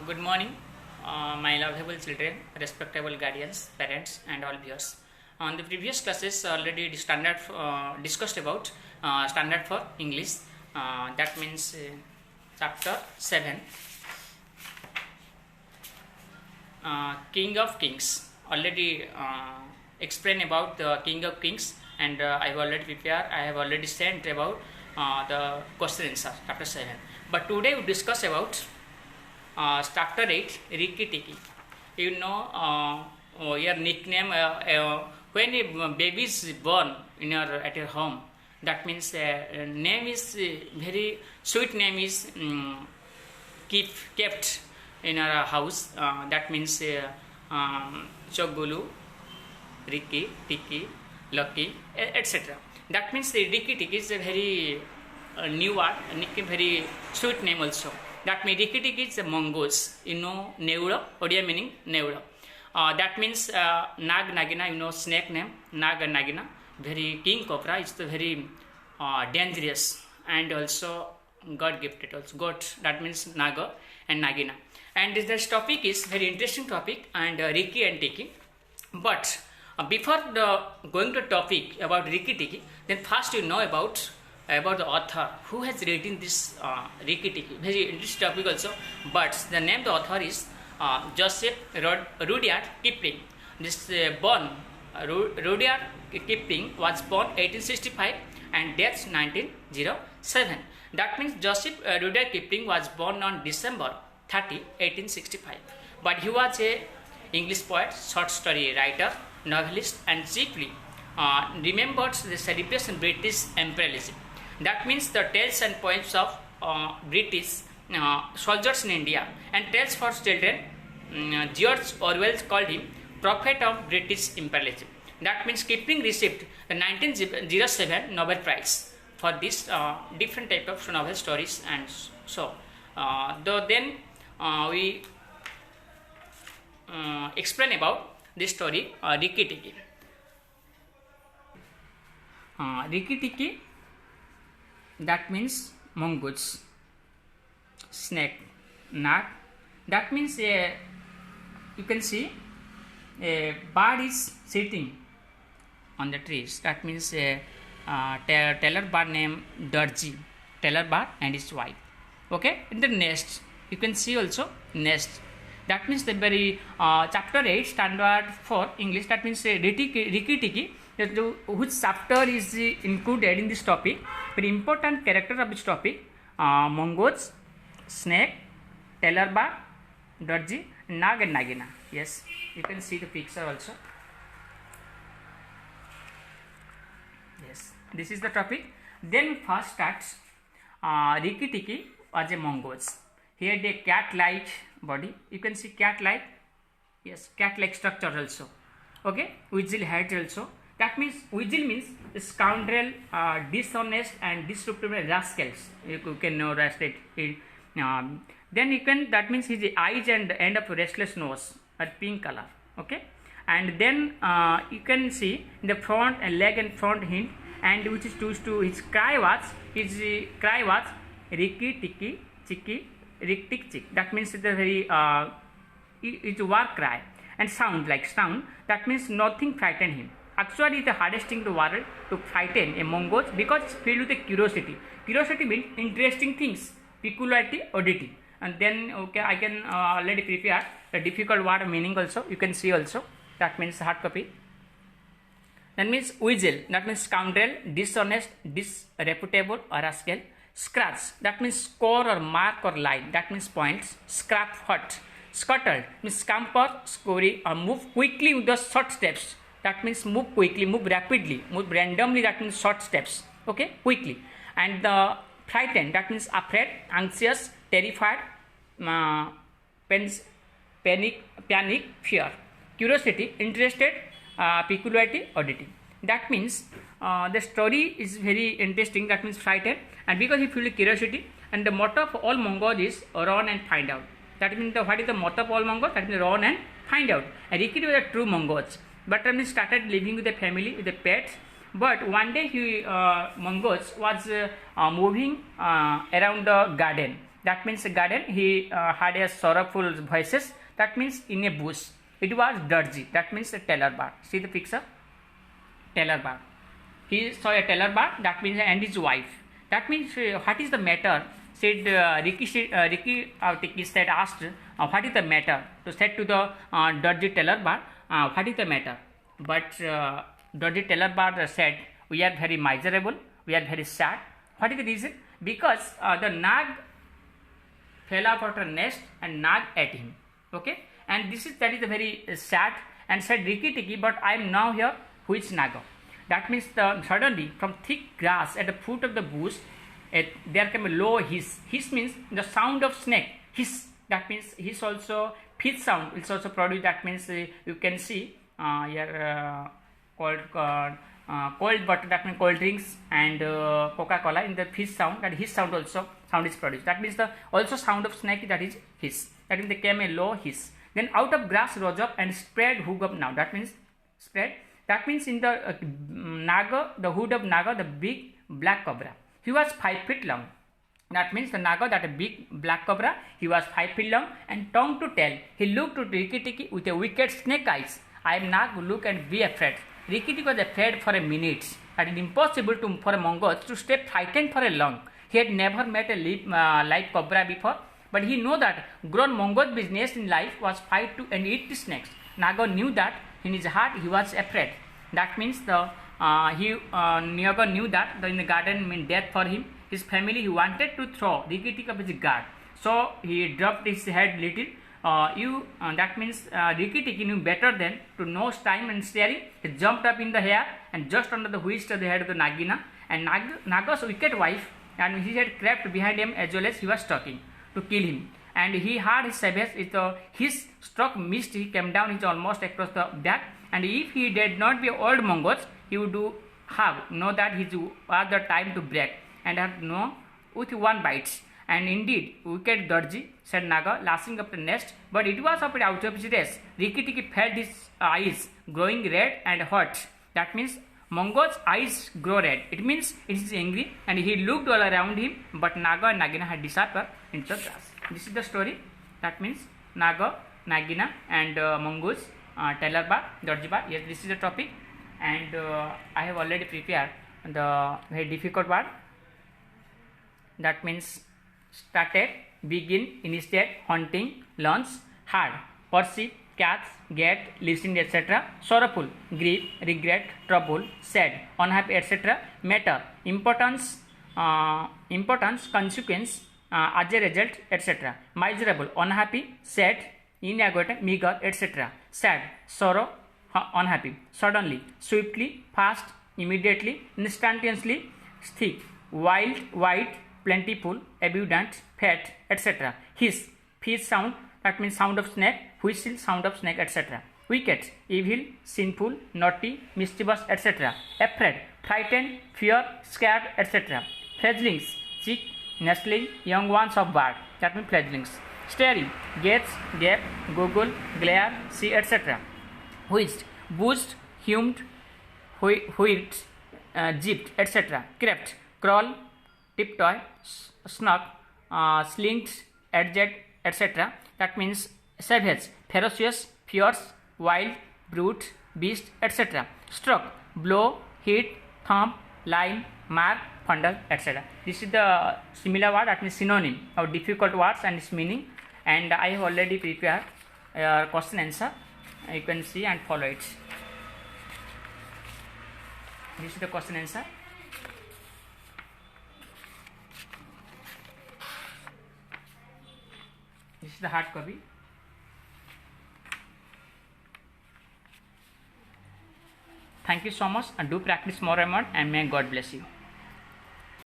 Good morning, my lovable children, respectable guardians, parents, and all viewers. On the previous classes, already standard discussed about standard for English. That means chapter 7, King of Kings. Already explained about the King of Kings, and I have already prepared. I have already sent about the question answer, chapter 7. But today we discuss about chapter 8, Rikki Tikki. You know, your nickname when a baby is born in your at your home. That means name is very sweet name is kept in our house. That means Chogulu, Rikki, Tikki, Lucky, etc. That means the Rikki Tikki is a very new word, nickname, very sweet name also. That means Rikki Tikki is a mongoose. You know, Neura, Odia meaning Neura. That means Nag Nagina, you know, snake name, Nag and Nagina. Very king cobra is the very dangerous and also God gifted also. God, that means Naga and Nagina. And this topic is very interesting topic and Rikki and Tikki. But before going to topic about Rikki Tikki, then first you know about the author who has written this Rikki Tikki. Very interesting topic also. But the name of the author is Joseph Rudyard Kipling. This Rudyard Kipling was born 1865 and death 1907. That means Joseph Rudyard Kipling was born on December 30, 1865. But he was a English poet, short story writer, novelist, and chiefly remembered the celebration British imperialism. That means the tales and poems of British soldiers in India and tales for children. George Orwell called him prophet of British imperialism. That means Kipling received the 1907 Nobel Prize for this different type of novel stories, and so then we explain about this story Rikki Tikki. Rikki Tikki, that means mongoose, snake, nag. That means you can see a bird is sitting on the trees. That means a tailor bird named Darji, tailor bird and his wife. Okay, in the nest you can see also nest. That means the very chapter 8 standard for English. That means Rikki Tikki, which chapter is included in this topic. Very important character of this topic: mongoose, snake, tailor bird, Darji, Nag and Nagina. Yes, you can see the picture also. Yes, this is the topic. Then first starts Rikki Tikki was a mongoose. He had a cat-like body. You can see cat-like. Yes, cat-like structure also. Okay, weasel head also. That means weasel means scoundrel, dishonest and disreputable rascals. You can know that it. Then you can, that means his eyes and end of restless nose are pink color. Okay, and then you can see the front and leg and front hind, and which is used to his cry was Rikki Tikki Chikki Rik Tik Chik. That means it's a very it's a war cry and sound like sound. That means nothing frightened him. Actually, it's the hardest thing in the world to frighten a mongoose because it's filled with a curiosity. Curiosity means interesting things, peculiarity, oddity. And then okay, I can already prepare the difficult word meaning also. You can see also. That means hard copy. That means weasel. That means scoundrel, dishonest, disreputable or rascal. Scratch, that means score or mark or line. That means points. Scrap hut. Scuttle means scamper, scurry or move quickly with the short steps. That means move quickly, move rapidly, move randomly. That means short steps. Okay, quickly. And the frightened, that means afraid, anxious, terrified, panic, fear. Curiosity, interested, peculiarity, oddity. That means the story is very interesting. That means frightened, and because he feels curiosity, and the motto of all mongoose is run and find out. That means what is the motto of all mongoose? That means run and find out. And Rikki was a true mongoose, but I mean started living with the family, with the pets. But one day mongoose was moving around the garden. that means a garden. He had a sorrowful voices, that means in a bush. It was dirty, that means a tailor bird. See the picture, tailor bird. He saw a tailor bird, that means, and his wife. That means what is the matter? Said Ricky said, asked what is the matter? To said to the dirty tailor bird, what is the matter? But dirty tailor bird said, we are very miserable, we are very sad. What is the reason? Because the nag fell out of her nest and nag ate him. Okay, and that is a very sad. And said Rikki Tikki, but I am now here. Who is Naga? That means suddenly from thick grass at the foot of the bush, there came a low hiss. Hiss means the sound of snake. Hiss. That means hiss also. Fish sound is also produced. That means you can see here cold water. That means cold drinks and Coca-Cola. In the fish sound, that hiss sound also sound is produced. That means the also sound of snake, that is hiss. That means there came a low hiss. Then out of grass rose up and spread hood of now. That means spread. That means in the Naga, the hood of Naga, the big black cobra. He was 5 feet long. That means the Naga, that a big black cobra, he was 5 feet long and tongue to tail. He looked to Rikki Tikki with a wicked snake eyes. I am Nag, look and be afraid. Rikki Tikki was afraid for a minute. It is impossible for a mongoose to stay frightened for a long. He had never met a live cobra before, but he knew that grown mongoose business in life was fight to and eat the snakes. Naga knew that in his heart he was afraid. That means Naga knew that in the garden meant death for him. His family, he wanted to throw Rikki Tikki up his guard, so he dropped his head little. That means Rikki Tikki knew better than to nose time and staring. He jumped up in the air and just under the whisk of the head of the Nagina, and Naga's wicked wife, and he had crept behind him as well as he was talking to kill him. And he had his savage, his stroke missed, he came down almost across the back. And if he did not be old mongoose, he would know that he was the time to break and had no with one bite. And indeed, wicked Durji, said Naga, lashing up the nest, but it was out of his race. Rikki Tikki felt his eyes growing red and hot. That means mongoose eyes grow red. It means it is angry, and he looked all around him, but Naga and Nagina had disappeared into the grass. This is the story. That means Naga, Nagina, and mongoose, tailor bird, Durji bird. Yes, this is the topic, and I have already prepared the very difficult word. That means started, begin, initiate, haunting, launch, hard, perceive, catch, get, listen, etc. Sorrowful, grief, regret, trouble, sad, unhappy, etc. Matter, importance, consequence, as a result, etc. Miserable, unhappy, sad, inadequate, meager, etc. Sad, sorrow, unhappy. Suddenly, swiftly, fast, immediately, instantaneously, thick, wild, white, plentiful, abundant, fat, etc. Hiss, fish sound, that means sound of snake, whistle, sound of snake, etc. Wicked, evil, sinful, naughty, mischievous, etc. Afraid, frightened, fear, scared, etc. Fledglings, chick, nestling, young ones of bird, that means fledglings. Staring, gaze, gape, goggle, glare, see, etc. Whisked, boozed, hummed, whipped, jipped, etc. Crept, crawl, tiptoe, snuck, slinked, edged, etc. That means savage, ferocious, fierce, wild, brute, beast, etc. Struck, blow, hit, thump, line, mark, fundal, etc. This is the similar word, that means synonym of difficult words and its meaning. And I have already prepared question answer. You can see and follow it. This is the question answer. This is the hard copy. Thank you so much, and do practice more and more, and may God bless you.